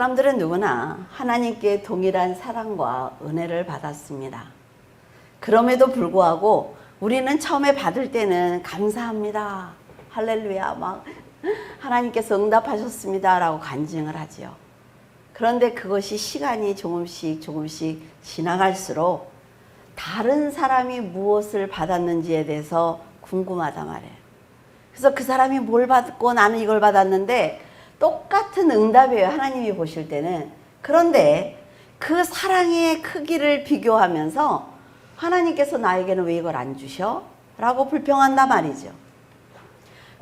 사람들은 누구나 하나님께 동일한 사랑과 은혜를 받았습니다. 그럼에도 불구하고 우리는 처음에 받을 때는 감사합니다, 할렐루야, 막 하나님께서 응답하셨습니다 라고 간증을 하지요. 그런데 그것이 시간이 조금씩 지나갈수록 다른 사람이 무엇을 받았는지에 대해서 궁금하단 말이에요. 그래서 그 사람이 뭘 받고 나는 이걸 받았는데 똑같은 응답이에요, 하나님이 보실 때는. 그런데 그 사랑의 크기를 비교하면서 하나님께서 나에게는 왜 이걸 안 주셔? 라고 불평한단 말이죠.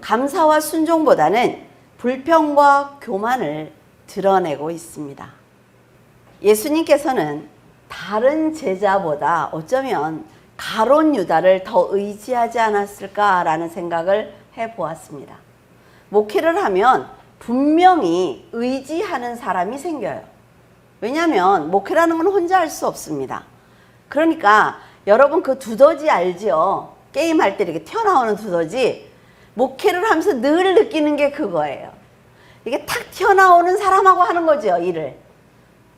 감사와 순종보다는 불평과 교만을 드러내고 있습니다. 예수님께서는 다른 제자보다 어쩌면 가룟 유다를 더 의지하지 않았을까라는 생각을 해보았습니다. 목회를 하면 분명히 의지하는 사람이 생겨요. 왜냐하면 목회라는 건 혼자 할 수 없습니다. 그러니까 여러분 그 두더지 알죠? 게임할 때 이렇게 튀어나오는 두더지. 목회를 하면서 늘 느끼는 게 그거예요. 이게 탁 튀어나오는 사람하고 하는 거죠, 일을.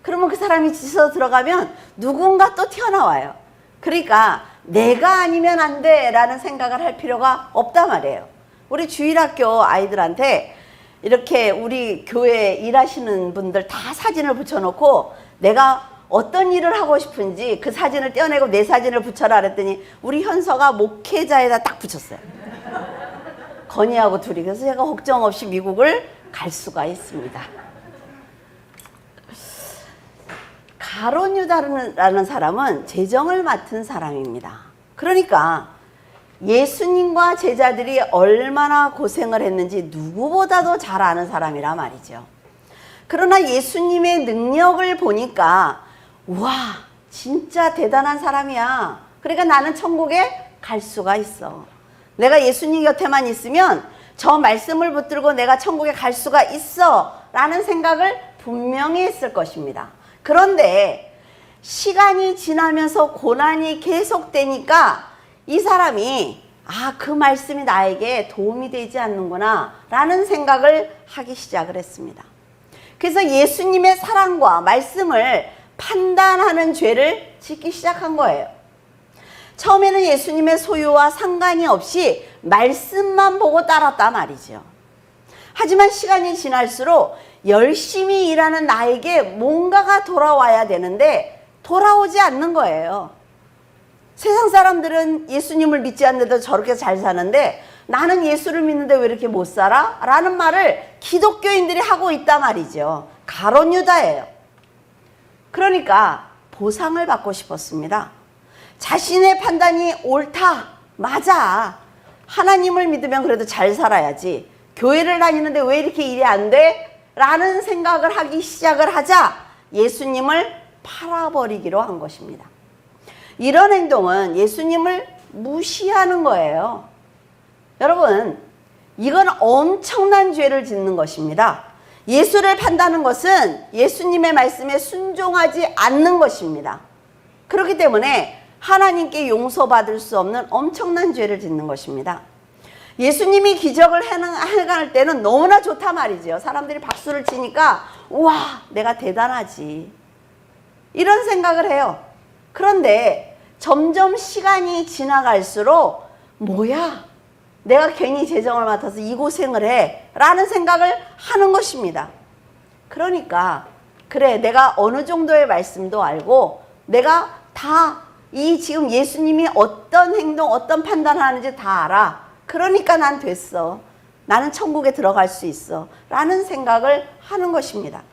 그러면 그 사람이 지쳐 들어가면 누군가 또 튀어나와요. 그러니까 내가 아니면 안 돼 라는 생각을 할 필요가 없단 말이에요. 우리 주일학교 아이들한테 이렇게 우리 교회 일하시는 분들 다 사진을 붙여놓고 내가 어떤 일을 하고 싶은지 그 사진을 떼어내고 내 사진을 붙여라 그랬더니 우리 현서가 목회자에다 딱 붙였어요. 건이하고 둘이. 그래서 제가 걱정 없이 미국을 갈 수가 있습니다. 가룟 유다라는 사람은 재정을 맡은 사람입니다. 그러니까 예수님과 제자들이 얼마나 고생을 했는지 누구보다도 잘 아는 사람이라 말이죠. 그러나 예수님의 능력을 보니까 와, 진짜 대단한 사람이야. 그러니까 나는 천국에 갈 수가 있어. 내가 예수님 곁에만 있으면 저 말씀을 붙들고 내가 천국에 갈 수가 있어 라는 생각을 분명히 했을 것입니다. 그런데 시간이 지나면서 고난이 계속되니까 이 사람이 그 말씀이 나에게 도움이 되지 않는구나 라는 생각을 하기 시작을 했습니다. 그래서 예수님의 사랑과 말씀을 판단하는 죄를 짓기 시작한 거예요. 처음에는 예수님의 소유와 상관이 없이 말씀만 보고 따랐단 말이죠. 하지만 시간이 지날수록 열심히 일하는 나에게 뭔가가 돌아와야 되는데 돌아오지 않는 거예요. 세상 사람들은 예수님을 믿지 않는데도 저렇게 잘 사는데 나는 예수를 믿는데 왜 이렇게 못 살아? 라는 말을 기독교인들이 하고 있단 말이죠. 가룟 유다예요. 그러니까 보상을 받고 싶었습니다. 자신의 판단이 옳다, 맞아. 하나님을 믿으면 그래도 잘 살아야지. 교회를 다니는데 왜 이렇게 일이 안 돼? 라는 생각을 하기 시작을 하자 예수님을 팔아버리기로 한 것입니다. 이런 행동은 예수님을 무시하는 거예요. 여러분, 이건 엄청난 죄를 짓는 것입니다. 예수를 판다는 것은 예수님의 말씀에 순종하지 않는 것입니다. 그렇기 때문에 하나님께 용서받을 수 없는 엄청난 죄를 짓는 것입니다. 예수님이 기적을 행할 때는 너무나 좋다 말이죠. 사람들이 박수를 치니까 와, 내가 대단하지 이런 생각을 해요. 그런데 점점 시간이 지나갈수록 뭐야, 내가 괜히 재정을 맡아서 이 고생을 해 라는 생각을 하는 것입니다. 그러니까 그래, 내가 어느 정도의 말씀도 알고 내가 다 이 지금 예수님이 어떤 행동 어떤 판단을 하는지 다 알아. 그러니까 난 됐어, 나는 천국에 들어갈 수 있어 라는 생각을 하는 것입니다.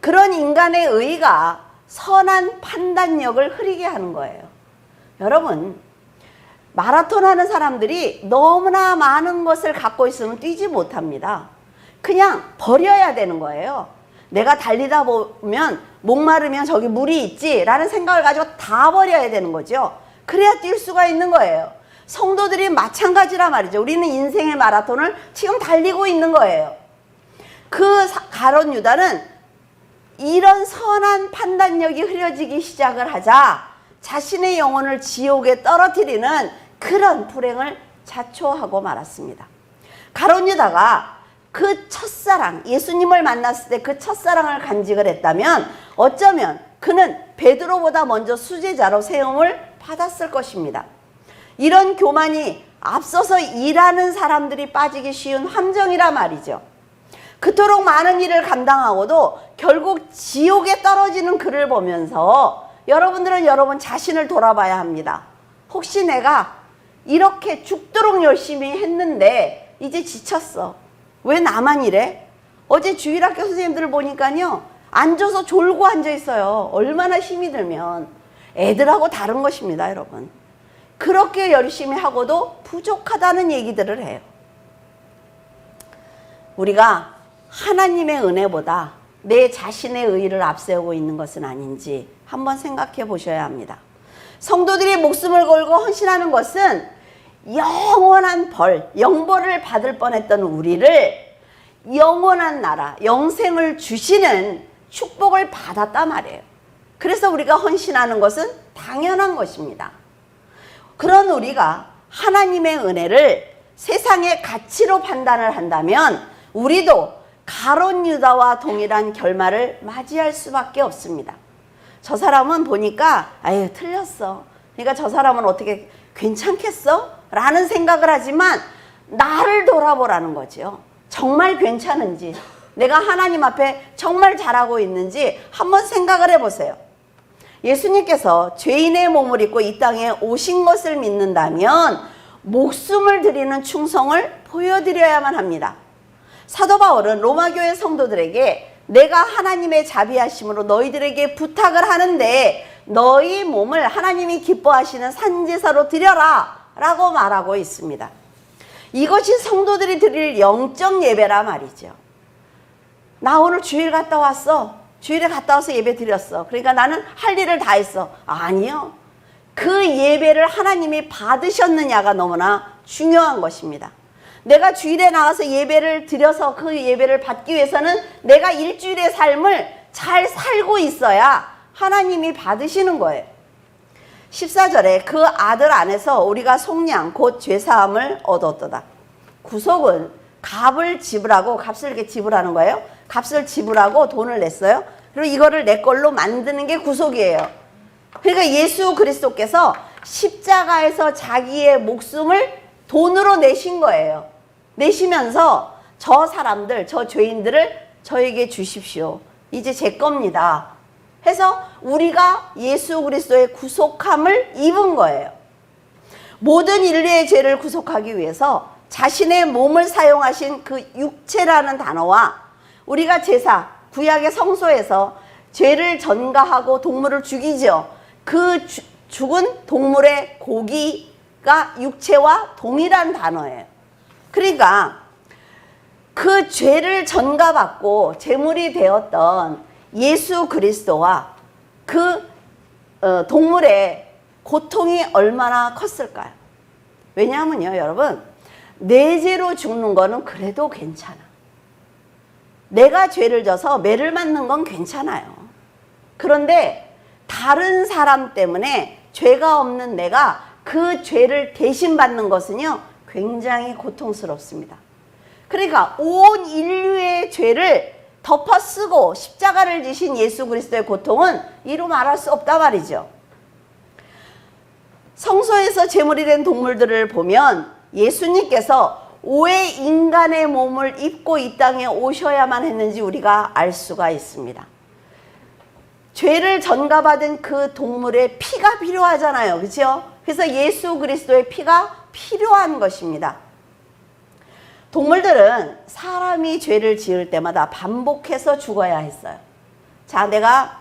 그런 인간의 의가 선한 판단력을 흐리게 하는 거예요. 여러분, 마라톤 하는 사람들이 너무나 많은 것을 갖고 있으면 뛰지 못합니다. 그냥 버려야 되는 거예요. 내가 달리다 보면 목마르면 저기 물이 있지 라는 생각을 가지고 다 버려야 되는 거죠. 그래야 뛸 수가 있는 거예요. 성도들이 마찬가지라 말이죠. 우리는 인생의 마라톤을 지금 달리고 있는 거예요. 그 가룟 유다는 이런 선한 판단력이 흐려지기 시작을 하자 자신의 영혼을 지옥에 떨어뜨리는 그런 불행을 자초하고 말았습니다. 가룟 유다가 그 첫사랑, 예수님을 만났을 때 그 첫사랑을 간직을 했다면 어쩌면 그는 베드로보다 먼저 수제자로 세움을 받았을 것입니다. 이런 교만이 앞서서 일하는 사람들이 빠지기 쉬운 함정이라 말이죠. 그토록 많은 일을 감당하고도 결국 지옥에 떨어지는 그를 보면서 여러분들은 여러분 자신을 돌아봐야 합니다. 혹시 내가 이렇게 죽도록 열심히 했는데 이제 지쳤어. 왜 나만 이래? 어제 주일학교 선생님들을 보니까요, 앉아서 졸고 앉아 있어요. 얼마나 힘이 들면. 애들하고 다른 것입니다, 여러분. 그렇게 열심히 하고도 부족하다는 얘기들을 해요. 우리가 하나님의 은혜보다 내 자신의 의의를 앞세우고 있는 것은 아닌지 한번 생각해 보셔야 합니다. 성도들이 목숨을 걸고 헌신하는 것은 영원한 벌, 영벌을 받을 뻔했던 우리를 영원한 나라, 영생을 주시는 축복을 받았단 말이에요. 그래서 우리가 헌신하는 것은 당연한 것입니다. 그런 우리가 하나님의 은혜를 세상의 가치로 판단을 한다면 우리도 가룟 유다와 동일한 결말을 맞이할 수밖에 없습니다. 저 사람은 보니까 아유 틀렸어. 그러니까 저 사람은 어떻게 괜찮겠어? 라는 생각을 하지만 나를 돌아보라는 거죠. 정말 괜찮은지, 내가 하나님 앞에 정말 잘하고 있는지 한번 생각을 해보세요. 예수님께서 죄인의 몸을 입고 이 땅에 오신 것을 믿는다면 목숨을 드리는 충성을 보여드려야만 합니다. 사도 바울은 로마교회 성도들에게 내가 하나님의 자비하심으로 너희들에게 부탁을 하는데 너희 몸을 하나님이 기뻐하시는 산제사로 드려라 라고 말하고 있습니다. 이것이 성도들이 드릴 영적 예배라 말이죠. 나 오늘 주일 갔다 왔어. 주일에 갔다 와서 예배 드렸어. 그러니까 나는 할 일을 다 했어. 아니요. 그 예배를 하나님이 받으셨느냐가 너무나 중요한 것입니다. 내가 주일에 나가서 예배를 드려서 그 예배를 받기 위해서는 내가 일주일의 삶을 잘 살고 있어야 하나님이 받으시는 거예요. 14절에 그 아들 안에서 우리가 속량 곧 죄사함을 얻었도다. 구속은 값을 지불하고, 값을 이렇게 지불하는 거예요. 값을 지불하고 돈을 냈어요. 그리고 이거를 내 걸로 만드는 게 구속이에요. 그러니까 예수 그리스도께서 십자가에서 자기의 목숨을 돈으로 내신 거예요. 내시면서 저 사람들, 저 죄인들을 저에게 주십시오. 이제 제 겁니다. 해서 우리가 예수 그리스도의 구속함을 입은 거예요. 모든 인류의 죄를 구속하기 위해서 자신의 몸을 사용하신 그 육체라는 단어와 우리가 제사, 구약의 성소에서 죄를 전가하고 동물을 죽이죠. 그 죽은 동물의 고기가 육체와 동일한 단어예요. 그러니까 그 죄를 전가받고 제물이 되었던 예수 그리스도와 그 동물의 고통이 얼마나 컸을까요? 왜냐하면요, 여러분, 내 죄로 죽는 거는 그래도 괜찮아. 내가 죄를 져서 매를 맞는 건 괜찮아요. 그런데 다른 사람 때문에 죄가 없는 내가 그 죄를 대신 받는 것은요, 굉장히 고통스럽습니다. 그러니까 온 인류의 죄를 덮어쓰고 십자가를 지신 예수 그리스도의 고통은 이루 말할 수 없다 말이죠. 성소에서 제물이 된 동물들을 보면 예수님께서 왜 인간의 몸을 입고 이 땅에 오셔야만 했는지 우리가 알 수가 있습니다. 죄를 전가받은 그 동물의 피가 필요하잖아요. 그렇죠? 그래서 예수 그리스도의 피가 필요한 것입니다. 동물들은 사람이 죄를 지을 때마다 반복해서 죽어야 했어요. 자, 내가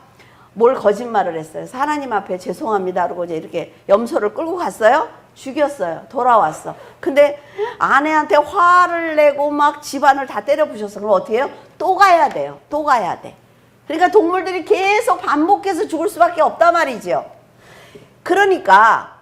뭘 거짓말을 했어요. 하나님 앞에 죄송합니다. 그러고 이제 이렇게 염소를 끌고 갔어요. 죽였어요. 돌아왔어. 근데 아내한테 화를 내고 막 집안을 다 때려 부셨어. 그럼 어떻게 해요? 또 가야 돼요. 또 가야 돼. 그러니까 동물들이 계속 반복해서 죽을 수밖에 없단 말이죠. 그러니까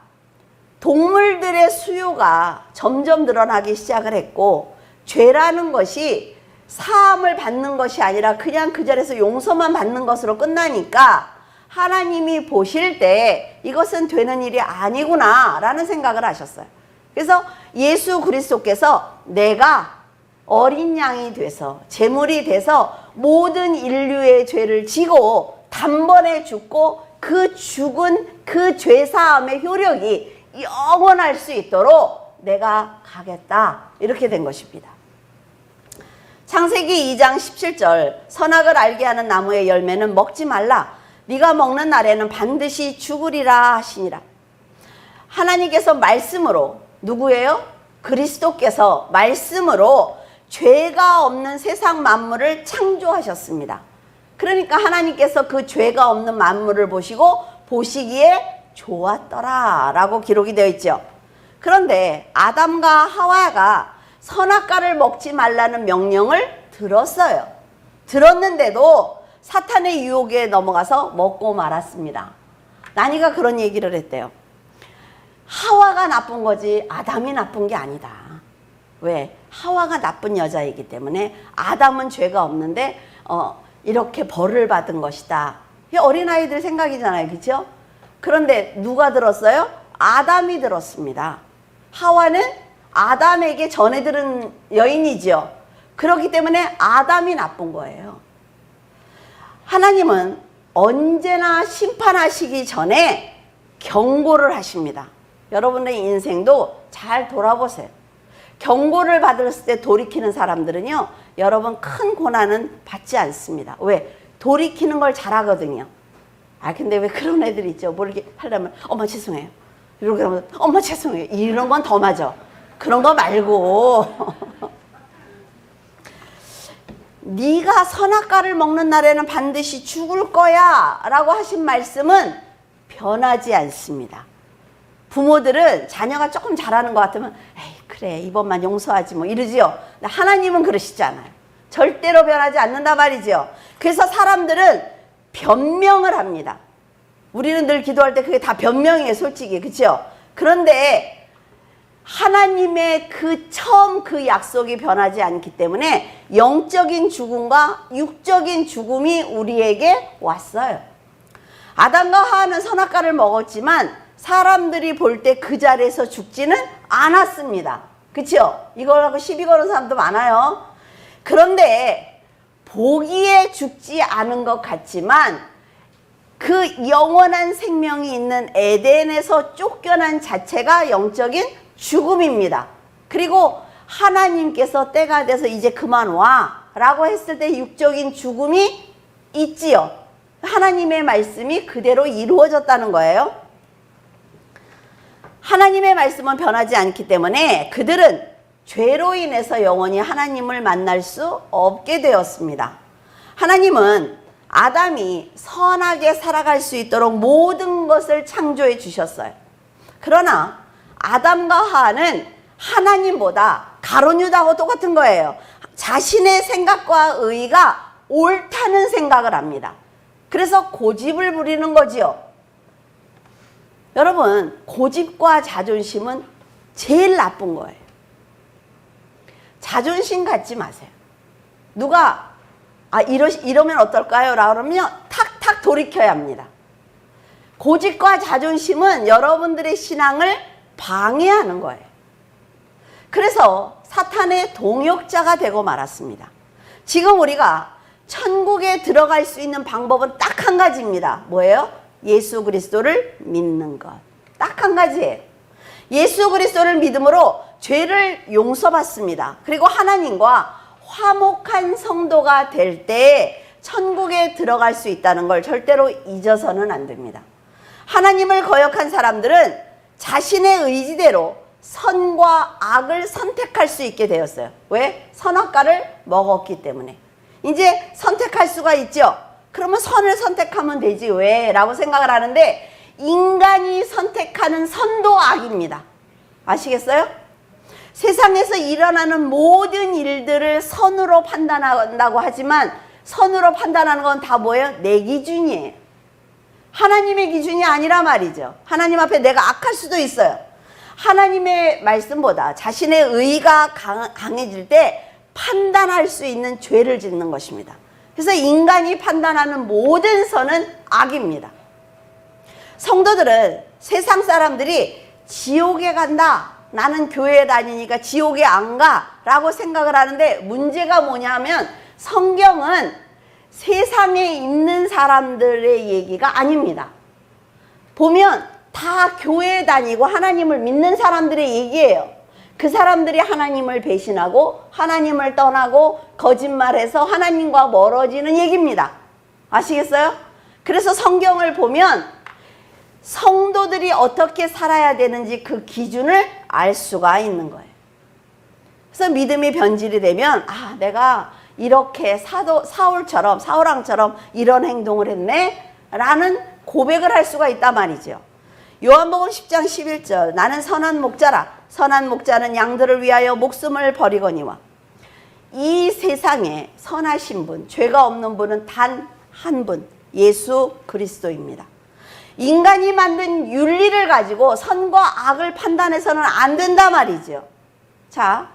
동물들의 수요가 점점 늘어나기 시작을 했고, 죄라는 것이 사함을 받는 것이 아니라 그냥 그 자리에서 용서만 받는 것으로 끝나니까 하나님이 보실 때 이것은 되는 일이 아니구나 라는 생각을 하셨어요. 그래서 예수 그리스도께서 내가 어린 양이 돼서 제물이 돼서 모든 인류의 죄를 지고 단번에 죽고 그 죽은 그 죄사함의 효력이 영원할 수 있도록 내가 가겠다. 이렇게 된 것입니다. 창세기 2장 17절 선악을 알게 하는 나무의 열매는 먹지 말라. 네가 먹는 날에는 반드시 죽으리라 하시니라. 하나님께서 말씀으로 누구예요? 그리스도께서 말씀으로 죄가 없는 세상 만물을 창조하셨습니다. 그러니까 하나님께서 그 죄가 없는 만물을 보시고 보시기에 좋았더라 라고 기록이 되어 있죠. 그런데 아담과 하와가 선악과를 먹지 말라는 명령을 들었어요. 들었는데도 사탄의 유혹에 넘어가서 먹고 말았습니다. 나니가 그런 얘기를 했대요. 하와가 나쁜 거지 아담이 나쁜 게 아니다. 왜? 하와가 나쁜 여자이기 때문에 아담은 죄가 없는데 이렇게 벌을 받은 것이다. 이게 어린아이들 생각이잖아요. 그렇죠? 그런데 누가 들었어요? 아담이 들었습니다. 하와는 아담에게 전해 들은 여인이지요. 그렇기 때문에 아담이 나쁜 거예요. 하나님은 언제나 심판하시기 전에 경고를 하십니다. 여러분의 인생도 잘 돌아보세요. 경고를 받았을 때 돌이키는 사람들은요, 여러분 큰 고난은 받지 않습니다. 왜? 돌이키는 걸 잘하거든요. 근데 왜 그런 애들 있죠? 뭐 이렇게 하려면 엄마 죄송해요. 이렇게 하면 엄마 죄송해요. 이런 건 더 맞아. 그런 거 말고 네가 선악과를 먹는 날에는 반드시 죽을 거야 라고 하신 말씀은 변하지 않습니다. 부모들은 자녀가 조금 잘하는 것 같으면 에이 그래 이번만 용서하지 뭐 이러지요. 근데 하나님은 그러시지 않아요. 절대로 변하지 않는다 말이지요. 그래서 사람들은 변명을 합니다. 우리는 늘 기도할 때 그게 다 변명이에요, 솔직히. 그렇죠? 그런데 하나님의 처음 그 약속이 변하지 않기 때문에 영적인 죽음과 육적인 죽음이 우리에게 왔어요. 아담과 하와는 선악과를 먹었지만 사람들이 볼 때 그 자리에서 죽지는 않았습니다. 그렇죠? 이걸 하고 시비 거는 사람도 많아요. 그런데 보기에 죽지 않은 것 같지만 그 영원한 생명이 있는 에덴에서 쫓겨난 자체가 영적인 죽음입니다. 그리고 하나님께서 때가 돼서 이제 그만 와 라고 했을 때 육적인 죽음이 있지요. 하나님의 말씀이 그대로 이루어졌다는 거예요. 하나님의 말씀은 변하지 않기 때문에 그들은 죄로 인해서 영원히 하나님을 만날 수 없게 되었습니다. 하나님은 아담이 선하게 살아갈 수 있도록 모든 것을 창조해 주셨어요. 그러나 아담과 하와는 하나님보다 가룟 유다하고 똑같은 거예요. 자신의 생각과 의가 옳다는 생각을 합니다. 그래서 고집을 부리는 거지요. 여러분, 고집과 자존심은 제일 나쁜 거예요. 자존심 갖지 마세요. 누가 이러면 어떨까요? 라고 그러면 탁탁 돌이켜야 합니다. 고집과 자존심은 여러분들의 신앙을 방해하는 거예요. 그래서 사탄의 동역자가 되고 말았습니다. 지금 우리가 천국에 들어갈 수 있는 방법은 딱 한 가지입니다. 뭐예요? 예수 그리스도를 믿는 것. 딱 한 가지예요. 예수 그리스도를 믿음으로 죄를 용서받습니다. 그리고 하나님과 화목한 성도가 될 때 천국에 들어갈 수 있다는 걸 절대로 잊어서는 안 됩니다. 하나님을 거역한 사람들은 자신의 의지대로 선과 악을 선택할 수 있게 되었어요. 왜? 선악과를 먹었기 때문에. 이제 선택할 수가 있죠. 그러면 선을 선택하면 되지 왜? 라고 생각을 하는데 인간이 선택하는 선도 악입니다. 아시겠어요? 세상에서 일어나는 모든 일들을 선으로 판단한다고 하지만 선으로 판단하는 건 다 뭐예요? 내 기준이에요. 하나님의 기준이 아니라 말이죠. 하나님 앞에 내가 악할 수도 있어요. 하나님의 말씀보다 자신의 의가 강해질 때 판단할 수 있는 죄를 짓는 것입니다. 그래서 인간이 판단하는 모든 선은 악입니다. 성도들은 세상 사람들이 지옥에 간다 나는 교회 다니니까 지옥에 안 가 라고 생각을 하는데, 문제가 뭐냐면 성경은 세상에 있는 사람들의 얘기가 아닙니다. 보면 다 교회 다니고 하나님을 믿는 사람들의 얘기예요. 그 사람들이 하나님을 배신하고 하나님을 떠나고 거짓말해서 하나님과 멀어지는 얘기입니다. 아시겠어요? 그래서 성경을 보면 성도들이 어떻게 살아야 되는지 그 기준을 알 수가 있는 거예요. 그래서 믿음이 변질이 되면, 아, 내가 이렇게 사울왕처럼 이런 행동을 했네 라는 고백을 할 수가 있단 말이죠. 요한복음 10장 11절, 나는 선한 목자라. 선한 목자는 양들을 위하여 목숨을 버리거니와. 이 세상에 선하신 분, 죄가 없는 분은 단 한 분, 예수 그리스도입니다. 인간이 만든 윤리를 가지고 선과 악을 판단해서는 안 된단 말이죠. 자,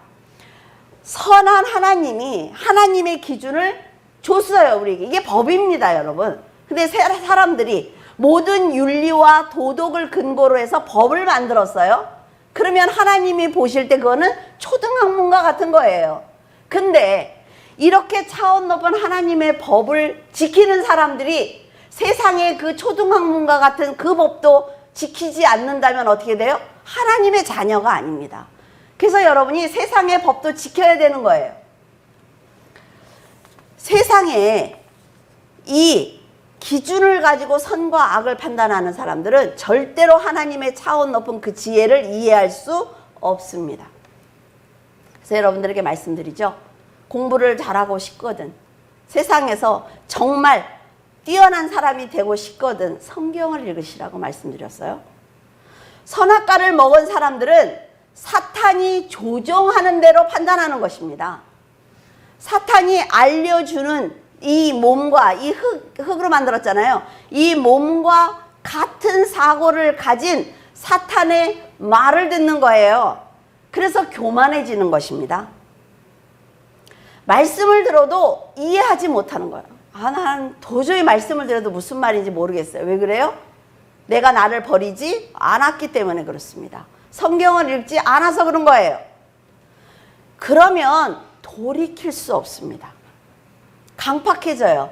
선한 하나님이 하나님의 기준을 줬어요, 우리에게. 이게 법입니다, 여러분. 근데 사람들이 모든 윤리와 도덕을 근거로 해서 법을 만들었어요. 그러면 하나님이 보실 때 그거는 초등학문과 같은 거예요. 근데 이렇게 차원 높은 하나님의 법을 지키는 사람들이 세상의 그 초등학문과 같은 그 법도 지키지 않는다면 어떻게 돼요? 하나님의 자녀가 아닙니다. 그래서 여러분이 세상의 법도 지켜야 되는 거예요. 세상에 이 기준을 가지고 선과 악을 판단하는 사람들은 절대로 하나님의 차원 높은 그 지혜를 이해할 수 없습니다. 그래서 여러분들에게 말씀드리죠. 공부를 잘하고 싶거든, 세상에서 정말 뛰어난 사람이 되고 싶거든, 성경을 읽으시라고 말씀드렸어요. 선악과를 먹은 사람들은 사탄이 조종하는 대로 판단하는 것입니다. 사탄이 알려주는 이 몸과 이 흙으로 만들었잖아요. 이 몸과 같은 사고를 가진 사탄의 말을 듣는 거예요. 그래서 교만해지는 것입니다. 말씀을 들어도 이해하지 못하는 거예요. 아, 난 도저히 말씀을 들어도 무슨 말인지 모르겠어요. 왜 그래요? 내가 나를 버리지 않았기 때문에 그렇습니다. 성경을 읽지 않아서 그런 거예요. 그러면 돌이킬 수 없습니다. 강팍해져요.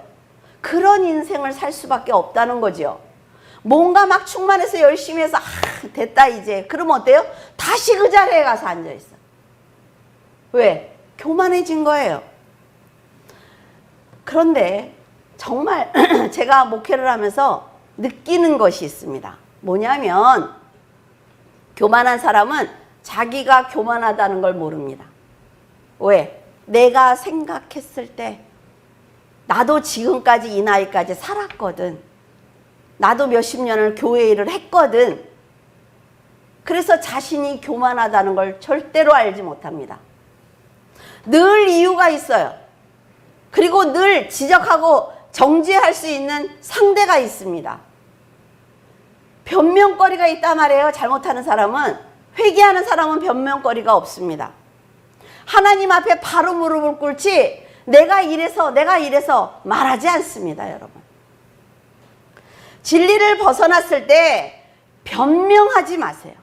그런 인생을 살 수밖에 없다는 거죠. 뭔가 막 충만해서 열심히 해서 됐다 이제. 그러면 어때요? 다시 그 자리에 가서 앉아있어. 왜? 교만해진 거예요. 그런데 정말 제가 목회를 하면서 느끼는 것이 있습니다. 뭐냐면 교만한 사람은 자기가 교만하다는 걸 모릅니다. 왜? 내가 생각했을 때 나도 지금까지 이 나이까지 살았거든. 나도 몇십 년을 교회 일을 했거든. 그래서 자신이 교만하다는 걸 절대로 알지 못합니다. 늘 이유가 있어요. 그리고 늘 지적하고 정죄할 수 있는 상대가 있습니다. 변명거리가 있단 말이에요. 잘못하는 사람은. 회개하는 사람은 변명거리가 없습니다. 하나님 앞에 바로 무릎을 꿇지 내가 이래서 말하지 않습니다, 여러분. 진리를 벗어났을 때 변명하지 마세요.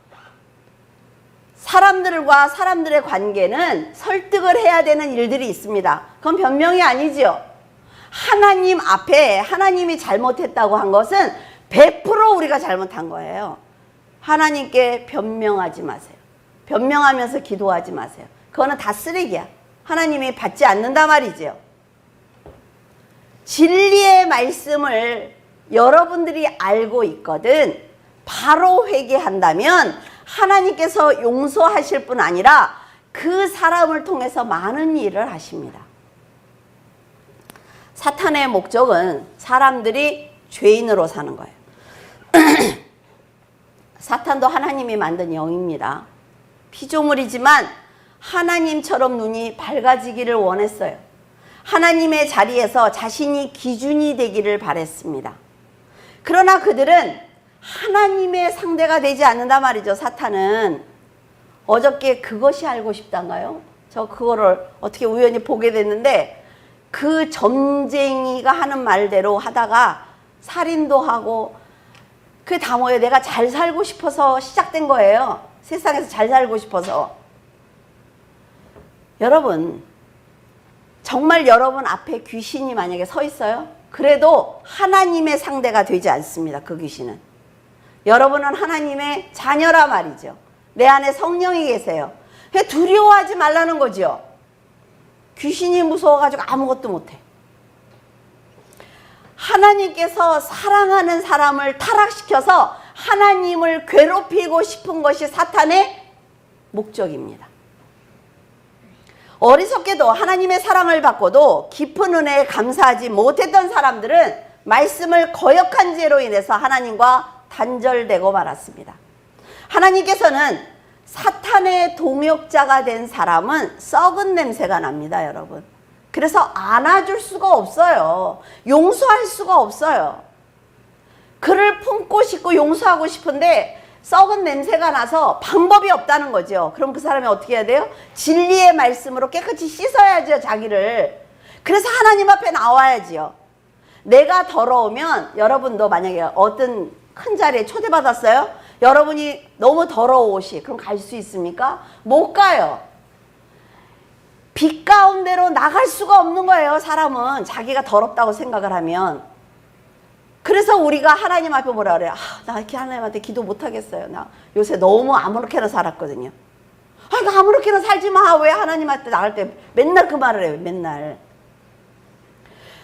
사람들과 사람들의 관계는 설득을 해야 되는 일들이 있습니다. 그건 변명이 아니죠. 하나님 앞에 하나님이 잘못했다고 한 것은 100% 우리가 잘못한 거예요. 하나님께 변명하지 마세요. 변명하면서 기도하지 마세요. 그거는 다 쓰레기야. 하나님이 받지 않는다 말이죠. 진리의 말씀을 여러분들이 알고 있거든 바로 회개한다면 하나님께서 용서하실 뿐 아니라 그 사람을 통해서 많은 일을 하십니다. 사탄의 목적은 사람들이 죄인으로 사는 거예요. 사탄도 하나님이 만든 영입니다. 피조물이지만 하나님처럼 눈이 밝아지기를 원했어요. 하나님의 자리에서 자신이 기준이 되기를 바랬습니다. 그러나 그들은 하나님의 상대가 되지 않는단 말이죠. 사탄은. 어저께 그것이 알고 싶단가요? 저 그거를 어떻게 우연히 보게 됐는데 그 점쟁이가 하는 말대로 하다가 살인도 하고 그 다모에 내가 잘 살고 싶어서 시작된 거예요. 세상에서 잘 살고 싶어서. 여러분, 정말 여러분 앞에 귀신이 만약에 서 있어요? 그래도 하나님의 상대가 되지 않습니다. 그 귀신은. 여러분은 하나님의 자녀라 말이죠. 내 안에 성령이 계세요. 두려워하지 말라는 거죠. 귀신이 무서워가지고 아무것도 못해. 하나님께서 사랑하는 사람을 타락시켜서 하나님을 괴롭히고 싶은 것이 사탄의 목적입니다. 어리석게도 하나님의 사랑을 받고도 깊은 은혜에 감사하지 못했던 사람들은 말씀을 거역한 죄로 인해서 하나님과 단절되고 말았습니다. 하나님께서는 사탄의 동역자가 된 사람은 썩은 냄새가 납니다, 여러분. 그래서 안아줄 수가 없어요. 용서할 수가 없어요. 그를 품고 싶고 용서하고 싶은데 썩은 냄새가 나서 방법이 없다는 거죠. 그럼 그 사람이 어떻게 해야 돼요? 진리의 말씀으로 깨끗이 씻어야죠, 자기를. 그래서 하나님 앞에 나와야지요. 내가 더러우면, 여러분도 만약에 어떤 큰 자리에 초대받았어요? 여러분이 너무 더러워오시, 그럼 갈 수 있습니까? 못 가요. 빛 가운데로 나갈 수가 없는 거예요, 사람은. 자기가 더럽다고 생각을 하면. 그래서 우리가 하나님 앞에 뭐라 그래요? 나 이렇게 하나님한테 기도 못 하겠어요. 나 요새 너무 아무렇게나 살았거든요. 나 아무렇게나 살지 마. 왜 하나님한테 나갈 때 맨날 그 말을 해요, 맨날.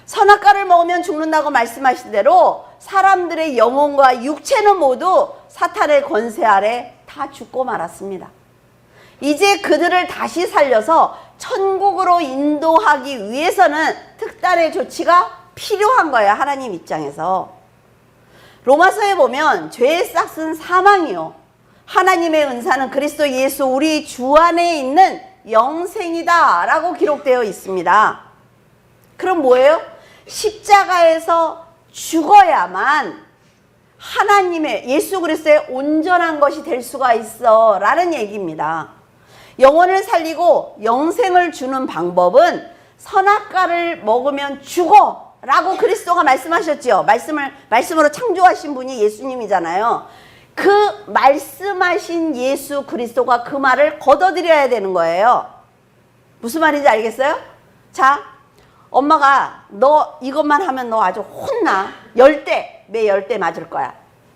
선악과를 먹으면 죽는다고 말씀하신 대로 사람들의 영혼과 육체는 모두 사탄의 권세 아래 다 죽고 말았습니다. 이제 그들을 다시 살려서 천국으로 인도하기 위해서는 특단의 조치가 필요한 거예요, 하나님 입장에서. 로마서에 보면 죄의 싹은 사망이요, 하나님의 은사는 그리스도 예수 우리 주 안에 있는 영생이다 라고 기록되어 있습니다. 그럼 뭐예요? 십자가에서 죽어야만 하나님의, 예수 그리스도의 온전한 것이 될 수가 있어 라는 얘기입니다. 영혼을 살리고 영생을 주는 방법은 선악과를 먹으면 죽어 라고 그리스도가 말씀하셨죠. 말씀으로 창조하신 분이 예수님이잖아요. 그 말씀하신 예수 그리스도가 그 말을 걷어들여야 되는 거예요. 무슨 말인지 알겠어요? 자, 엄마가 너 이것만 하면 너 아주 혼나. 매 10대 맞을 거야.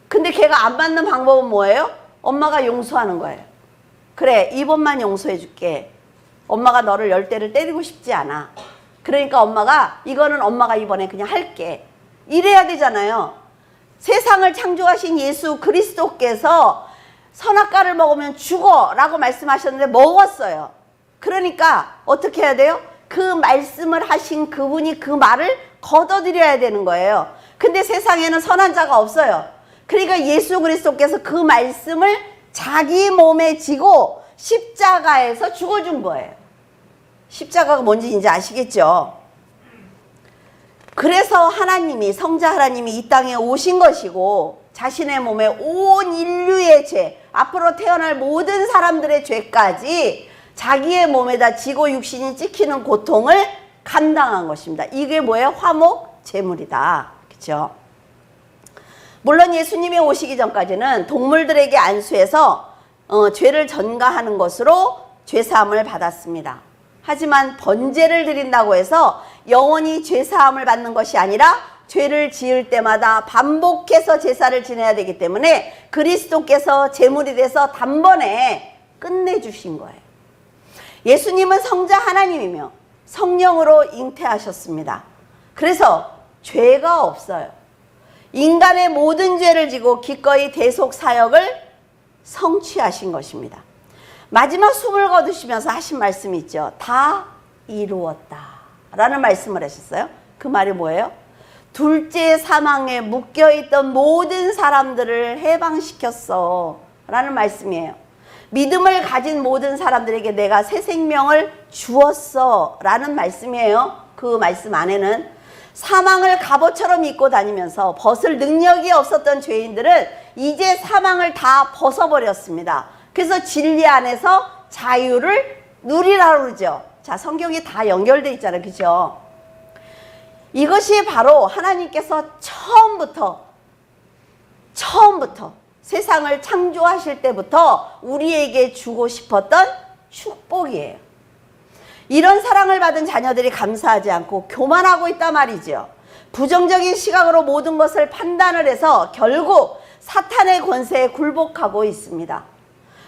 근데 걔가 안 맞는 방법은 뭐예요? 엄마가 용서하는 거예요. 그래, 이번만 용서해 줄게. 엄마가 너를 10대를 때리고 싶지 않아. 그러니까 엄마가 이거는 엄마가 이번에 그냥 할게. 이래야 되잖아요. 세상을 창조하신 예수 그리스도께서 선악과를 먹으면 죽어 라고 말씀하셨는데 먹었어요. 그러니까 어떻게 해야 돼요? 그 말씀을 하신 그분이 그 말을 걷어들여야 되는 거예요. 근데 세상에는 선한 자가 없어요. 그러니까 예수 그리스도께서 그 말씀을 자기 몸에 지고 십자가에서 죽어준 거예요. 십자가가 뭔지 이제 아시겠죠? 그래서 하나님이, 성자 하나님이 이 땅에 오신 것이고 자신의 몸에 온 인류의 죄, 앞으로 태어날 모든 사람들의 죄까지 자기의 몸에다 지고 육신이 찍히는 고통을 감당한 것입니다. 이게 뭐예요? 화목 제물이다. 그렇죠? 물론 예수님이 오시기 전까지는 동물들에게 안수해서 죄를 전가하는 것으로 죄사함을 받았습니다. 하지만 번제를 드린다고 해서 영원히 죄사함을 받는 것이 아니라 죄를 지을 때마다 반복해서 제사를 지내야 되기 때문에 그리스도께서 제물이 돼서 단번에 끝내주신 거예요. 예수님은 성자 하나님이며 성령으로 잉태하셨습니다. 그래서 죄가 없어요. 인간의 모든 죄를 지고 기꺼이 대속 사역을 성취하신 것입니다. 마지막 숨을 거두시면서 하신 말씀이 있죠. 다 이루었다 라는 말씀을 하셨어요. 그 말이 뭐예요? 둘째 사망에 묶여있던 모든 사람들을 해방시켰어 라는 말씀이에요. 믿음을 가진 모든 사람들에게 내가 새 생명을 주었어 라는 말씀이에요. 그 말씀 안에는 사망을 갑옷처럼 입고 다니면서 벗을 능력이 없었던 죄인들은 이제 사망을 다 벗어버렸습니다. 그래서 진리 안에서 자유를 누리라고 그러죠. 자, 성경이 다 연결되어 있잖아요. 그죠? 이것이 바로 하나님께서 처음부터 세상을 창조하실 때부터 우리에게 주고 싶었던 축복이에요. 이런 사랑을 받은 자녀들이 감사하지 않고 교만하고 있단 말이죠. 부정적인 시각으로 모든 것을 판단을 해서 결국 사탄의 권세에 굴복하고 있습니다.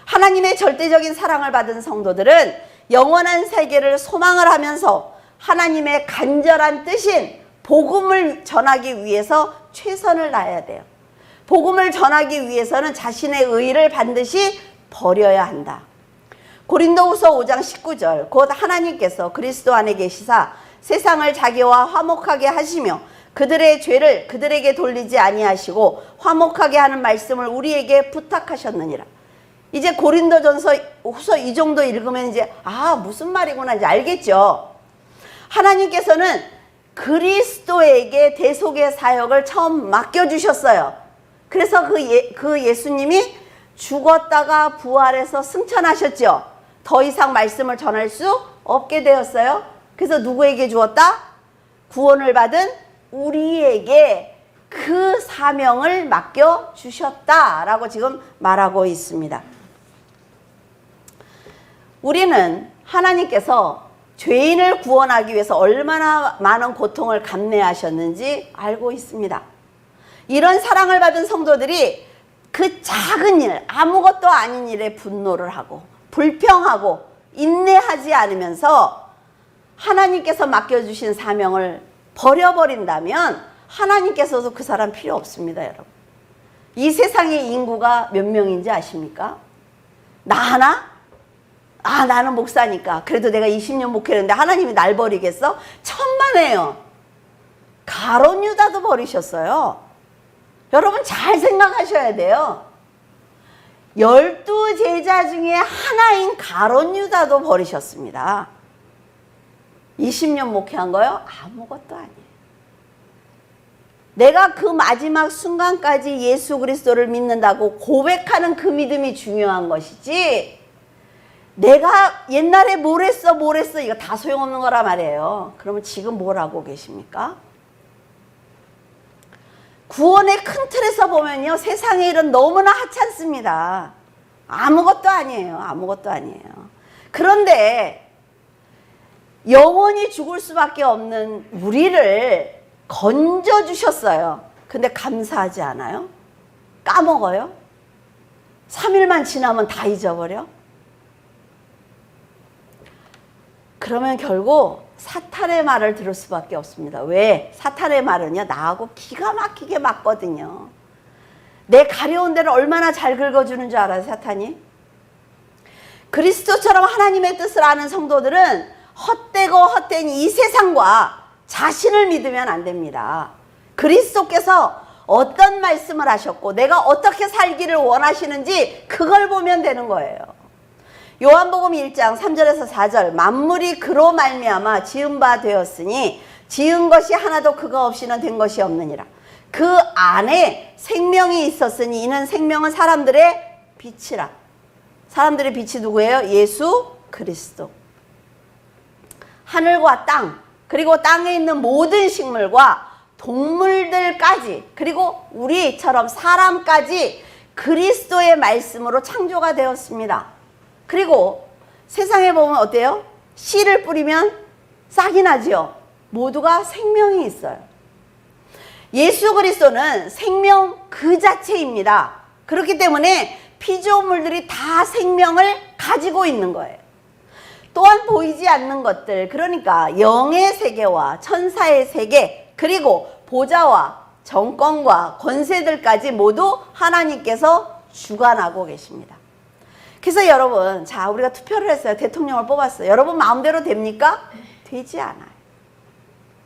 하나님의 절대적인 사랑을 받은 성도들은 영원한 세계를 소망을 하면서 하나님의 간절한 뜻인 복음을 전하기 위해서 최선을 다해야 돼요. 복음을 전하기 위해서는 자신의 의의를 반드시 버려야 한다. 고린도후서 5장 19절 곧 하나님께서 그리스도 안에 계시사 세상을 자기와 화목하게 하시며 그들의 죄를 그들에게 돌리지 아니하시고 화목하게 하는 말씀을 우리에게 부탁하셨느니라. 이제 고린도전서 후서 이 정도 읽으면 이제 무슨 말이구나 이제 알겠죠. 하나님께서는 그리스도에게 대속의 사역을 처음 맡겨주셨어요. 그래서 그 예수님이 죽었다가 부활해서 승천하셨죠. 더 이상 말씀을 전할 수 없게 되었어요. 그래서 누구에게 주었다? 구원을 받은 우리에게 그 사명을 맡겨주셨다라고 지금 말하고 있습니다. 우리는 하나님께서 죄인을 구원하기 위해서 얼마나 많은 고통을 감내하셨는지 알고 있습니다. 이런 사랑을 받은 성도들이 그 작은 일, 아무것도 아닌 일에 분노를 하고 불평하고 인내하지 않으면서 하나님께서 맡겨주신 사명을 버려버린다면 하나님께서도 그 사람 필요 없습니다, 여러분. 이 세상의 인구가 몇 명인지 아십니까? 나 하나? 나는 목사니까 그래도 내가 20년 목회했는데 하나님이 날 버리겠어? 천만에요. 가룟 유다도 버리셨어요. 여러분 잘 생각하셔야 돼요. 12제자 중에 하나인 가룟 유다도 버리셨습니다. 20년 목회한 거요? 아무것도 아니에요. 내가 그 마지막 순간까지 예수 그리스도를 믿는다고 고백하는 그 믿음이 중요한 것이지, 내가 옛날에 뭘 했어 이거 다 소용없는 거란 말이에요. 그러면 지금 뭘 하고 계십니까? 구원의 큰 틀에서 보면요, 세상의 일은 너무나 하찮습니다. 아무것도 아니에요. 아무것도 아니에요. 그런데 영원히 죽을 수밖에 없는 우리를 건져주셨어요. 근데 감사하지 않아요? 까먹어요? 3일만 지나면 다 잊어버려? 그러면 결국 사탄의 말을 들을 수밖에 없습니다. 왜? 사탄의 말은요, 나하고 기가 막히게 맞거든요. 내 가려운 데를 얼마나 잘 긁어주는 줄 알아요, 사탄이? 그리스도처럼 하나님의 뜻을 아는 성도들은 헛되고 헛된 이 세상과 자신을 믿으면 안 됩니다. 그리스도께서 어떤 말씀을 하셨고 내가 어떻게 살기를 원하시는지 그걸 보면 되는 거예요. 요한복음 1장 3절에서 4절 만물이 그로 말미암아 지은 바 되었으니 지은 것이 하나도 그가 없이는 된 것이 없느니라. 그 안에 생명이 있었으니 이는 생명은 사람들의 빛이라. 사람들의 빛이 누구예요? 예수 그리스도. 하늘과 땅, 그리고 땅에 있는 모든 식물과 동물들까지, 그리고 우리처럼 사람까지 그리스도의 말씀으로 창조가 되었습니다. 그리고 세상에 보면 어때요? 씨를 뿌리면 싹이 나지요. 모두가 생명이 있어요. 예수 그리스도는 생명 그 자체입니다. 그렇기 때문에 피조물들이 다 생명을 가지고 있는 거예요. 또한 보이지 않는 것들, 그러니까 영의 세계와 천사의 세계, 그리고 보좌와 정권과 권세들까지 모두 하나님께서 주관하고 계십니다. 그래서 여러분, 자, 우리가 투표를 했어요. 대통령을 뽑았어요. 여러분 마음대로 됩니까? 되지 않아요.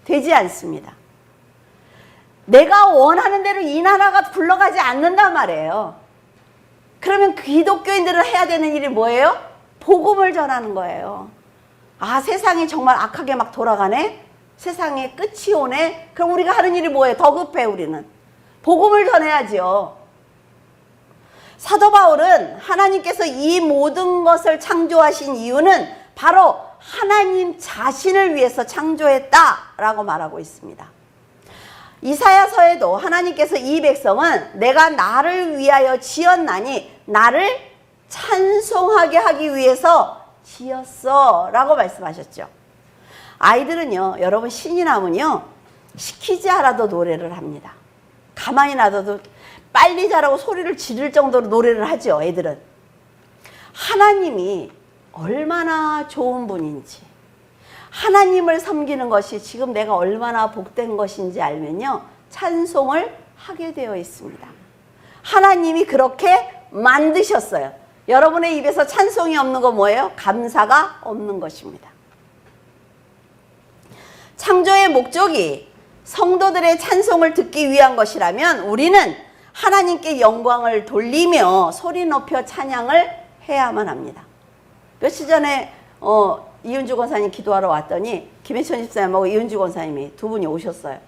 되지 않습니다. 내가 원하는 대로 이 나라가 굴러가지 않는단 말이에요. 그러면 기독교인들은 해야 되는 일이 뭐예요? 복음을 전하는 거예요. 세상이 정말 악하게 막 돌아가네? 세상에 끝이 오네? 그럼 우리가 하는 일이 뭐예요? 더 급해, 우리는. 복음을 전해야지요. 사도 바울은 하나님께서 이 모든 것을 창조하신 이유는 바로 하나님 자신을 위해서 창조했다라고 말하고 있습니다. 이사야서에도 하나님께서 이 백성은 내가 나를 위하여 지었나니 나를 찬송하게 하기 위해서 지었어 라고 말씀하셨죠. 아이들은요, 여러분, 신이 나면요 시키지 않아도 노래를 합니다. 가만히 놔둬도 빨리 자라고 소리를 지를 정도로 노래를 하죠. 애들은. 하나님이 얼마나 좋은 분인지, 하나님을 섬기는 것이 지금 내가 얼마나 복된 것인지 알면요 찬송을 하게 되어 있습니다. 하나님이 그렇게 만드셨어요. 여러분의 입에서 찬송이 없는 거 뭐예요? 감사가 없는 것입니다. 창조의 목적이 성도들의 찬송을 듣기 위한 것이라면 우리는 하나님께 영광을 돌리며 소리 높여 찬양을 해야만 합니다. 며칠 전에 이은주 권사님 기도하러 왔더니 김혜천 집사님하고 이은주 권사님이 두 분이 오셨어요.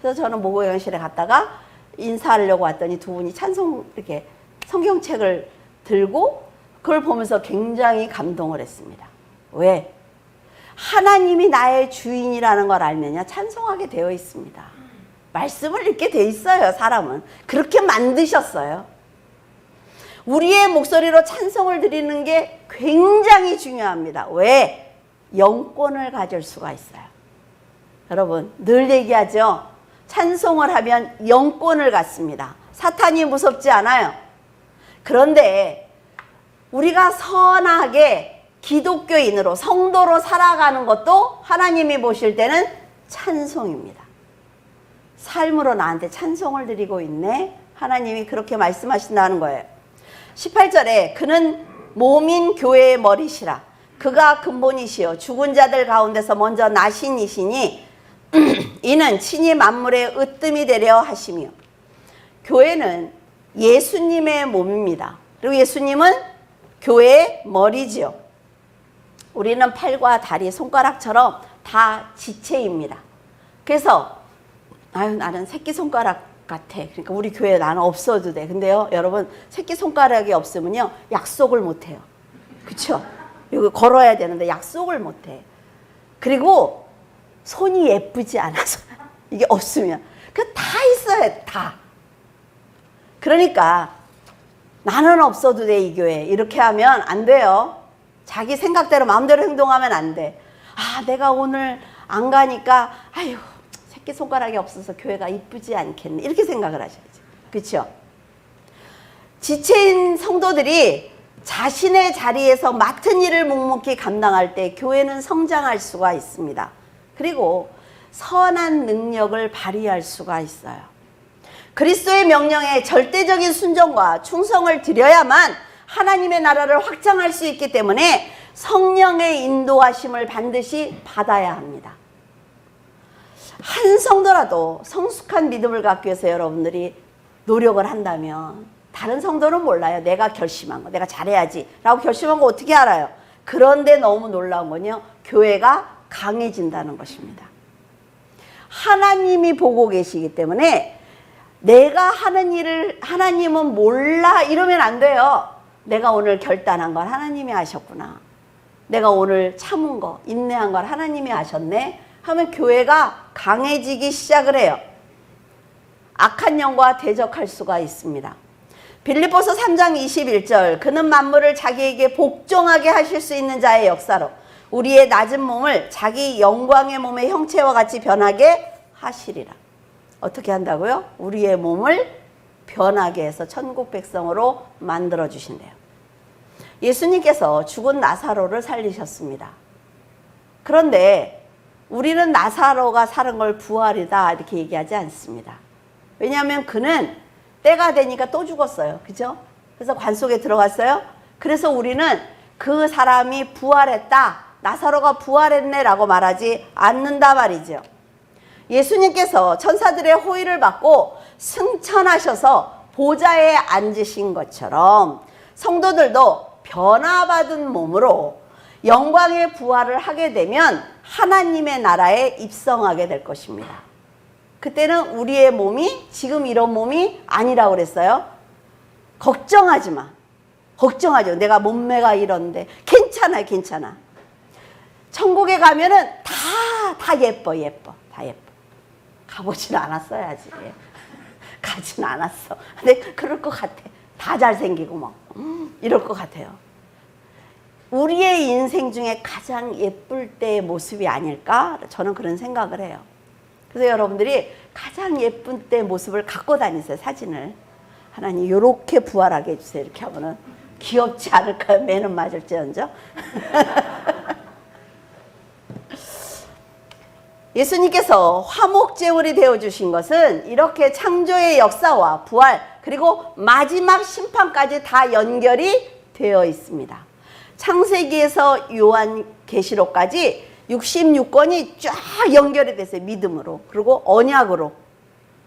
그래서 저는 모고양실에 갔다가 인사하려고 왔더니 두 분이 찬송 이렇게 성경책을 들고 그걸 보면서 굉장히 감동을 했습니다. 왜? 하나님이 나의 주인이라는 걸 알면요 찬송하게 되어 있습니다. 말씀을 읽게 돼 있어요. 사람은 그렇게 만드셨어요. 우리의 목소리로 찬송을 드리는 게 굉장히 중요합니다. 왜? 영권을 가질 수가 있어요. 여러분 늘 얘기하죠. 찬송을 하면 영권을 갖습니다. 사탄이 무섭지 않아요. 그런데 우리가 선하게 기독교인으로 성도로 살아가는 것도 하나님이 보실 때는 찬송입니다. 삶으로 나한테 찬송을 드리고 있네. 하나님이 그렇게 말씀하신다는 거예요. 18절에 그는 몸인 교회의 머리시라. 그가 근본이시요 죽은 자들 가운데서 먼저 나신 이시니 이는 친히 만물의 으뜸이 되려 하시며. 교회는 예수님의 몸입니다. 그리고 예수님은 교회의 머리지요. 우리는 팔과 다리, 손가락처럼 다 지체입니다. 그래서 나는 새끼손가락 같아. 그러니까 우리 교회에 나는 없어도 돼. 근데요 여러분 새끼손가락이 없으면요 약속을 못해요. 그렇죠? 이거 걸어야 되는데 약속을 못해. 그리고 손이 예쁘지 않아서 이게 없으면 그 다 있어야 다. 그러니까 나는 없어도 돼 이 교회 이렇게 하면 안 돼요. 자기 생각대로 마음대로 행동하면 안 돼. 아 내가 오늘 안 가니까 아유 새끼손가락이 없어서 교회가 이쁘지 않겠네 이렇게 생각을 하셔야지. 그렇죠? 지체인 성도들이 자신의 자리에서 맡은 일을 묵묵히 감당할 때 교회는 성장할 수가 있습니다. 그리고 선한 능력을 발휘할 수가 있어요. 그리스도의 명령에 절대적인 순종과 충성을 드려야만 하나님의 나라를 확장할 수 있기 때문에 성령의 인도하심을 반드시 받아야 합니다. 한 성도라도 성숙한 믿음을 갖기 위해서 여러분들이 노력을 한다면 다른 성도는 몰라요. 내가 결심한 거, 내가 잘해야지 라고 결심한 거 어떻게 알아요? 그런데 너무 놀라운 건요 교회가 강해진다는 것입니다. 하나님이 보고 계시기 때문에 내가 하는 일을 하나님은 몰라 이러면 안 돼요. 내가 오늘 결단한 걸 하나님이 하셨구나. 내가 오늘 참은 거, 인내한 걸 하나님이 하셨네 하면 교회가 강해지기 시작을 해요. 악한 영과 대적할 수가 있습니다. 빌립보서 3장 21절 그는 만물을 자기에게 복종하게 하실 수 있는 자의 역사로 우리의 낮은 몸을 자기 영광의 몸의 형체와 같이 변하게 하시리라. 어떻게 한다고요? 우리의 몸을 변하게 해서 천국 백성으로 만들어 주신대요. 예수님께서 죽은 나사로를 살리셨습니다. 그런데 우리는 나사로가 사는 걸 부활이다 이렇게 얘기하지 않습니다. 왜냐하면 그는 때가 되니까 또 죽었어요. 그죠? 그래서 관 속에 들어갔어요. 그래서 우리는 그 사람이 부활했다, 나사로가 부활했네 라고 말하지 않는다 말이죠. 예수님께서 천사들의 호의를 받고 승천하셔서 보좌에 앉으신 것처럼 성도들도 변화받은 몸으로 영광의 부활을 하게 되면 하나님의 나라에 입성하게 될 것입니다. 그때는 우리의 몸이 지금 이런 몸이 아니라고 그랬어요. 걱정하지 마. 걱정하지 마. 내가 몸매가 이런데 괜찮아, 괜찮아. 천국에 가면은 다 예뻐, 예뻐. 다 예뻐. 가보진 않았어야지. 가진 않았어. 근데 그럴 것 같아. 다 잘생기고 뭐 이럴 것 같아요. 우리의 인생 중에 가장 예쁠 때의 모습이 아닐까? 저는 그런 생각을 해요. 그래서 여러분들이 가장 예쁜 때 모습을 갖고 다니세요. 사진을. 하나님 이렇게 부활하게 해주세요. 이렇게 하면은 귀엽지 않을까요? 매는 맞을지언정. 예수님께서 화목제물이 되어주신 것은 이렇게 창조의 역사와 부활 그리고 마지막 심판까지 다 연결이 되어 있습니다. 창세기에서 요한계시록까지 66권이 쫙 연결이 됐어요. 믿음으로, 그리고 언약으로,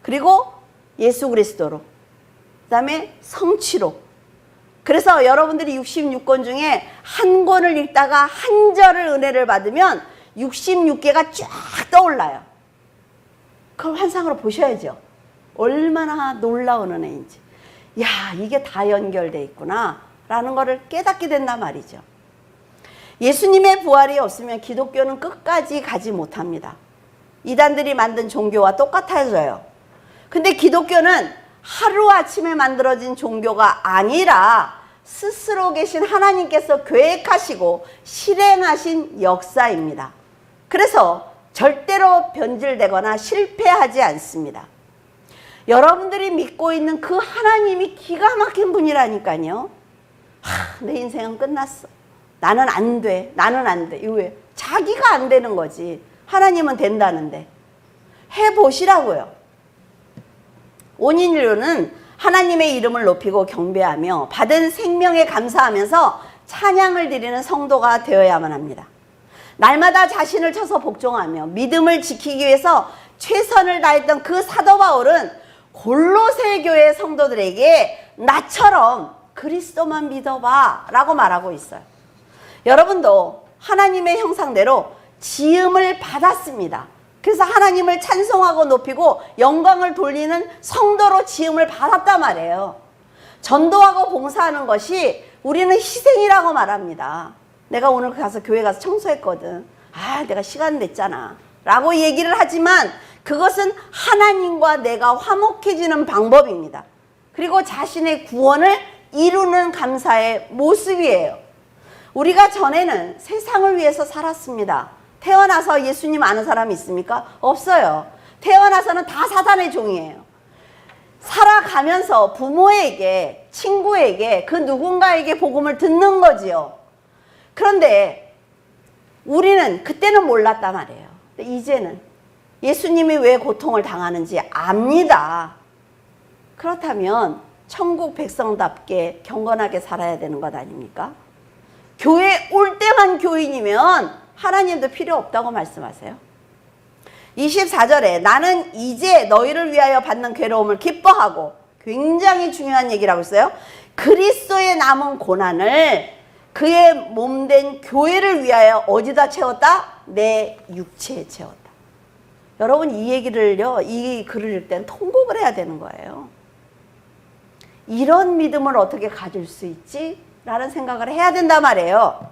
그리고 예수 그리스도로, 그 다음에 성취로. 그래서 여러분들이 66권 중에 한 권을 읽다가 한 절을 은혜를 받으면 66개가 쫙 떠올라요. 그걸 환상으로 보셔야죠. 얼마나 놀라운 은혜인지. 야, 이게 다 연결돼 있구나 라는 거를 깨닫게 된단 말이죠. 예수님의 부활이 없으면 기독교는 끝까지 가지 못합니다. 이단들이 만든 종교와 똑같아져요. 근데 기독교는 하루아침에 만들어진 종교가 아니라 스스로 계신 하나님께서 계획하시고 실행하신 역사입니다. 그래서 절대로 변질되거나 실패하지 않습니다. 여러분들이 믿고 있는 그 하나님이 기가 막힌 분이라니까요. 내 인생은 끝났어. 나는 안 돼. 나는 안 돼. 이거 왜? 자기가 안 되는 거지. 하나님은 된다는데. 해보시라고요. 온인류는 하나님의 이름을 높이고 경배하며 받은 생명에 감사하면서 찬양을 드리는 성도가 되어야만 합니다. 날마다 자신을 쳐서 복종하며 믿음을 지키기 위해서 최선을 다했던 그 사도 바울은 골로새 교회 성도들에게 나처럼 그리스도만 믿어봐 라고 말하고 있어요. 여러분도 하나님의 형상대로 지음을 받았습니다. 그래서 하나님을 찬송하고 높이고 영광을 돌리는 성도로 지음을 받았단 말이에요. 전도하고 봉사하는 것이 우리는 희생이라고 말합니다. 내가 오늘 가서 교회 가서 청소했거든. 아, 내가 시간 냈잖아 라고 얘기를 하지만 그것은 하나님과 내가 화목해지는 방법입니다. 그리고 자신의 구원을 이루는 감사의 모습이에요. 우리가 전에는 세상을 위해서 살았습니다. 태어나서 예수님 아는 사람이 있습니까? 없어요. 태어나서는 다 사단의 종이에요. 살아가면서 부모에게, 친구에게, 그 누군가에게 복음을 듣는 거지요. 그런데 우리는 그때는 몰랐단 말이에요. 근데 이제는 예수님이 왜 고통을 당하는지 압니다. 그렇다면 천국 백성답게 경건하게 살아야 되는 것 아닙니까? 교회 올 때만 교인이면 하나님도 필요 없다고 말씀하세요. 24절에 나는 이제 너희를 위하여 받는 괴로움을 기뻐하고, 굉장히 중요한 얘기라고 했어요. 그리스도의 남은 고난을 그의 몸된 교회를 위하여 어디다 채웠다? 내 육체에 채웠다. 여러분 이 얘기를요, 이 글을 읽을 때는 통곡을 해야 되는 거예요. 이런 믿음을 어떻게 가질 수 있지? 라는 생각을 해야 된단 말이에요.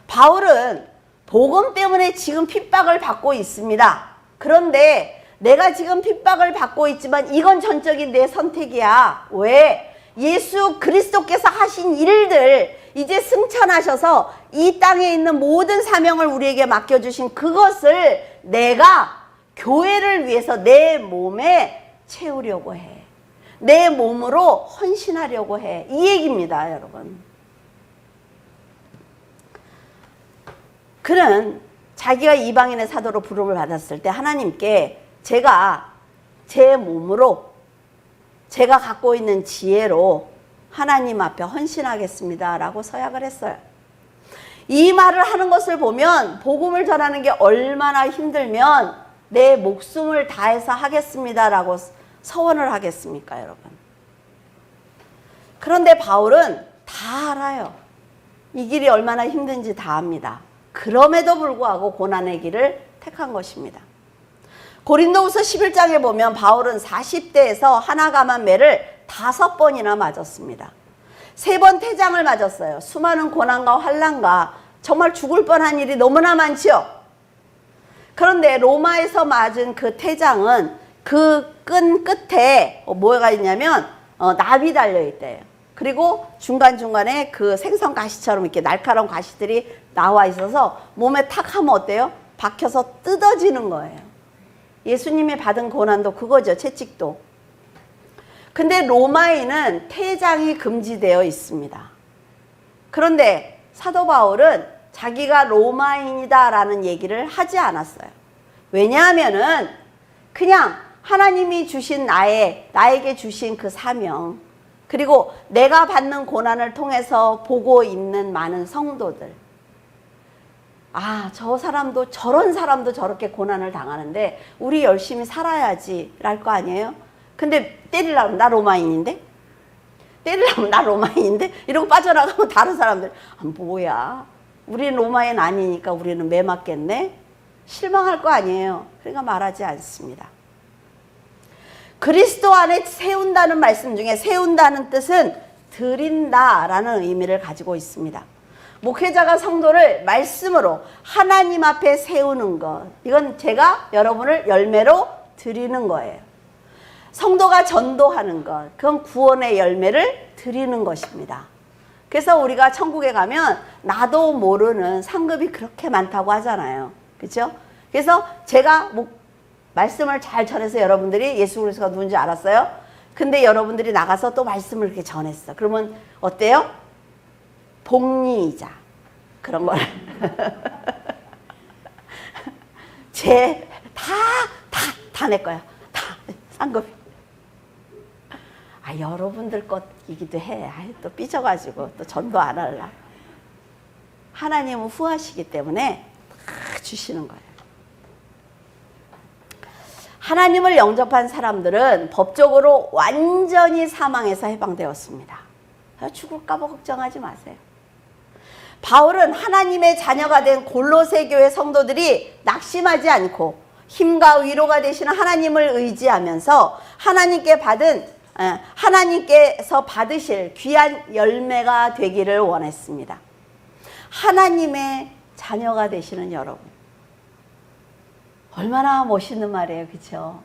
바울은 복음 때문에 지금 핍박을 받고 있습니다. 그런데 내가 지금 핍박을 받고 있지만 이건 전적인 내 선택이야. 왜? 예수 그리스도께서 하신 일들 이제 승천하셔서 이 땅에 있는 모든 사명을 우리에게 맡겨주신 그것을 내가 교회를 위해서 내 몸에 채우려고 해. 내 몸으로 헌신하려고 해. 이 얘기입니다, 여러분. 그는 자기가 이방인의 사도로 부름을 받았을 때 하나님께 제가 제 몸으로 제가 갖고 있는 지혜로 하나님 앞에 헌신하겠습니다 라고 서약을 했어요. 이 말을 하는 것을 보면 복음을 전하는 게 얼마나 힘들면 내 목숨을 다해서 하겠습니다 라고 서원을 하겠습니까, 여러분? 그런데 바울은 다 알아요. 이 길이 얼마나 힘든지 다 압니다. 그럼에도 불구하고 고난의 길을 택한 것입니다. 고린도후서 11장에 보면 바울은 40대에서 하나 감한 매를 5번이나 맞았습니다. 3번 태장을 맞았어요. 수많은 고난과 환난과 정말 죽을 뻔한 일이 너무나 많지요. 그런데 로마에서 맞은 그 태장은 그 끈 끝에 뭐가 있냐면 납이 달려 있대요. 그리고 중간중간에 그 생선 가시처럼 이렇게 날카로운 가시들이 나와 있어서 몸에 탁 하면 어때요? 박혀서 뜯어지는 거예요. 예수님이 받은 고난도 그거죠. 채찍도. 근데 로마에는 퇴장이 금지되어 있습니다. 그런데 사도 바울은 자기가 로마인이다라는 얘기를 하지 않았어요. 왜냐하면은 그냥 하나님이 주신 나에게 주신 그 사명, 그리고 내가 받는 고난을 통해서 보고 있는 많은 성도들, 저 사람도 저런 사람도 저렇게 고난을 당하는데 우리 열심히 살아야지 랄 거 아니에요? 근데 때리려면 나 로마인인데? 때리려면 나 로마인인데? 이러고 빠져나가면 다른 사람들 뭐야, 우리는 로마인 아니니까 우리는 매 맞겠네? 실망할 거 아니에요. 그러니까 말하지 않습니다. 그리스도 안에 세운다는 말씀 중에 세운다는 뜻은 드린다라는 의미를 가지고 있습니다. 목회자가 성도를 말씀으로 하나님 앞에 세우는 것, 이건 제가 여러분을 열매로 드리는 거예요. 성도가 전도하는 것, 그건 구원의 열매를 드리는 것입니다. 그래서 우리가 천국에 가면 나도 모르는 상급이 그렇게 많다고 하잖아요. 그렇죠? 그래서 제가 말씀을 잘 전해서 여러분들이 예수 그리스도가 누군지 알았어요. 근데 여러분들이 나가서 또 말씀을 이렇게 전했어. 그러면 어때요? 복리이자 그런 걸 다 내 거야. 다 상급이. 여러분들 것이기도 해. 또 삐져가지고 또 전도 안 할라. 하나님은 후하시기 때문에 다 주시는 거예요. 하나님을 영접한 사람들은 법적으로 완전히 사망에서 해방되었습니다. 죽을까 봐 걱정하지 마세요. 바울은 하나님의 자녀가 된 골로새 교회 성도들이 낙심하지 않고 힘과 위로가 되시는 하나님을 의지하면서 하나님께서 받으실 귀한 열매가 되기를 원했습니다. 하나님의 자녀가 되시는 여러분, 얼마나 멋있는 말이에요. 그렇죠?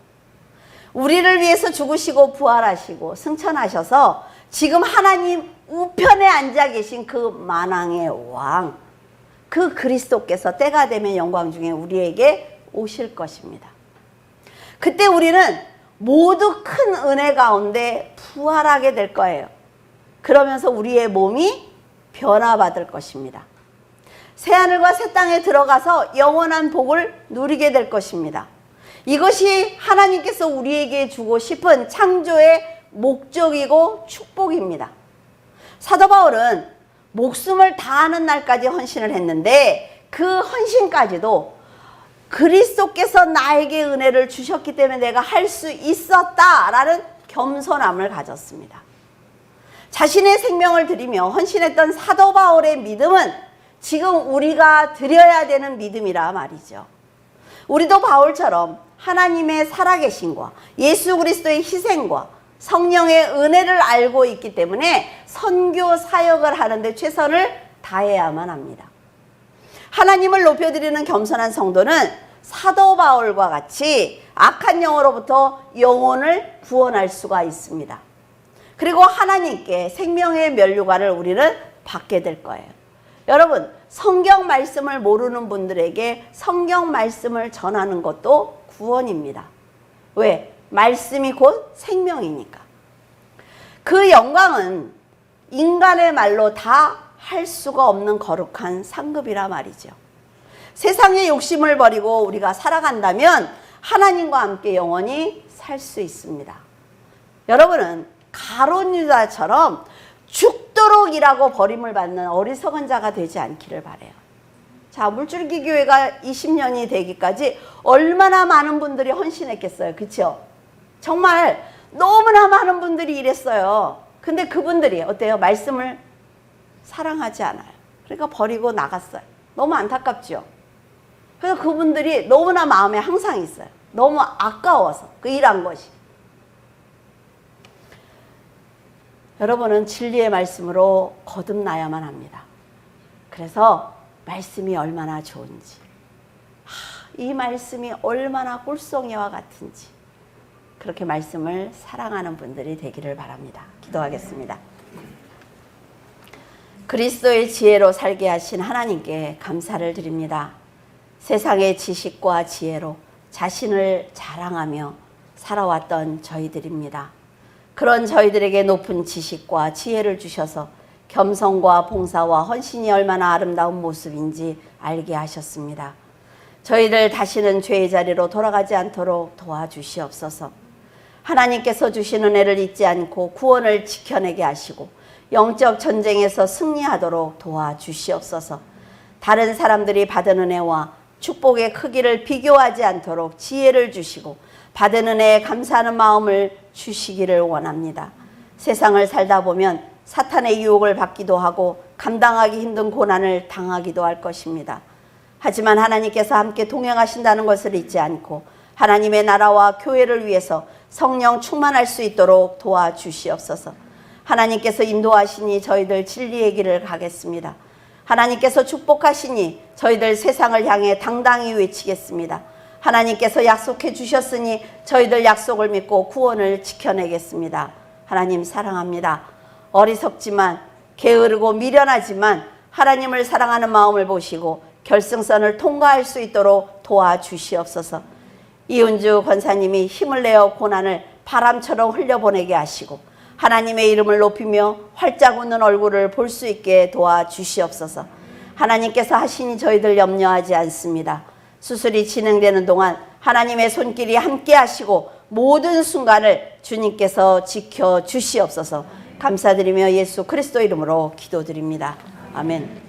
우리를 위해서 죽으시고 부활하시고 승천하셔서 지금 하나님 우편에 앉아 계신 그 만왕의 왕, 그 그리스도께서 때가 되면 영광 중에 우리에게 오실 것입니다. 그때 우리는 모두 큰 은혜 가운데 부활하게 될 거예요. 그러면서 우리의 몸이 변화받을 것입니다. 새하늘과 새 땅에 들어가서 영원한 복을 누리게 될 것입니다. 이것이 하나님께서 우리에게 주고 싶은 창조의 목적이고 축복입니다. 사도 바울은 목숨을 다하는 날까지 헌신을 했는데 그 헌신까지도 그리스도께서 나에게 은혜를 주셨기 때문에 내가 할 수 있었다라는 겸손함을 가졌습니다. 자신의 생명을 드리며 헌신했던 사도 바울의 믿음은 지금 우리가 드려야 되는 믿음이라 말이죠. 우리도 바울처럼 하나님의 살아계심과 예수 그리스도의 희생과 성령의 은혜를 알고 있기 때문에 선교 사역을 하는데 최선을 다해야만 합니다. 하나님을 높여드리는 겸손한 성도는 사도 바울과 같이 악한 영으로부터 영혼을 구원할 수가 있습니다. 그리고 하나님께 생명의 면류관을 우리는 받게 될 거예요. 여러분, 성경 말씀을 모르는 분들에게 성경 말씀을 전하는 것도 구원입니다. 왜? 말씀이 곧 생명이니까. 그 영광은 인간의 말로 다 할 수가 없는 거룩한 상급이라 말이죠. 세상의 욕심을 버리고 우리가 살아간다면 하나님과 함께 영원히 살 수 있습니다. 여러분은 가룟 유다처럼 죽도록 일하고 버림을 받는 어리석은 자가 되지 않기를 바라요. 자, 물줄기 교회가 20년이 되기까지 얼마나 많은 분들이 헌신했겠어요. 그렇죠? 정말 너무나 많은 분들이 일했어요. 근데 그분들이 어때요? 말씀을 사랑하지 않아요. 그러니까 버리고 나갔어요. 너무 안타깝죠? 그래서 그분들이 너무나 마음에 항상 있어요. 너무 아까워서 그 일한 것이. 여러분은 진리의 말씀으로 거듭나야만 합니다. 그래서 말씀이 얼마나 좋은지, 이 말씀이 얼마나 꿀송이와 같은지 그렇게 말씀을 사랑하는 분들이 되기를 바랍니다. 기도하겠습니다. 그리스도의 지혜로 살게 하신 하나님께 감사를 드립니다. 세상의 지식과 지혜로 자신을 자랑하며 살아왔던 저희들입니다. 그런 저희들에게 높은 지식과 지혜를 주셔서 겸손과 봉사와 헌신이 얼마나 아름다운 모습인지 알게 하셨습니다. 저희들 다시는 죄의 자리로 돌아가지 않도록 도와주시옵소서. 하나님께서 주신 은혜를 잊지 않고 구원을 지켜내게 하시고 영적 전쟁에서 승리하도록 도와주시옵소서. 다른 사람들이 받은 은혜와 축복의 크기를 비교하지 않도록 지혜를 주시고 받은 은혜에 감사하는 마음을 주시기를 원합니다. 세상을 살다 보면 사탄의 유혹을 받기도 하고 감당하기 힘든 고난을 당하기도 할 것입니다. 하지만 하나님께서 함께 동행하신다는 것을 잊지 않고 하나님의 나라와 교회를 위해서 성령 충만할 수 있도록 도와주시옵소서. 하나님께서 인도하시니 저희들 진리의 길을 가겠습니다. 하나님께서 축복하시니 저희들 세상을 향해 당당히 외치겠습니다. 하나님께서 약속해 주셨으니 저희들 약속을 믿고 구원을 지켜내겠습니다. 하나님 사랑합니다. 어리석지만 게으르고 미련하지만 하나님을 사랑하는 마음을 보시고 결승선을 통과할 수 있도록 도와주시옵소서. 이은주 권사님이 힘을 내어 고난을 바람처럼 흘려보내게 하시고 하나님의 이름을 높이며 활짝 웃는 얼굴을 볼 수 있게 도와주시옵소서. 하나님께서 하시니 저희들 염려하지 않습니다. 수술이 진행되는 동안 하나님의 손길이 함께 하시고 모든 순간을 주님께서 지켜주시옵소서. 감사드리며 예수 그리스도 이름으로 기도드립니다. 아멘.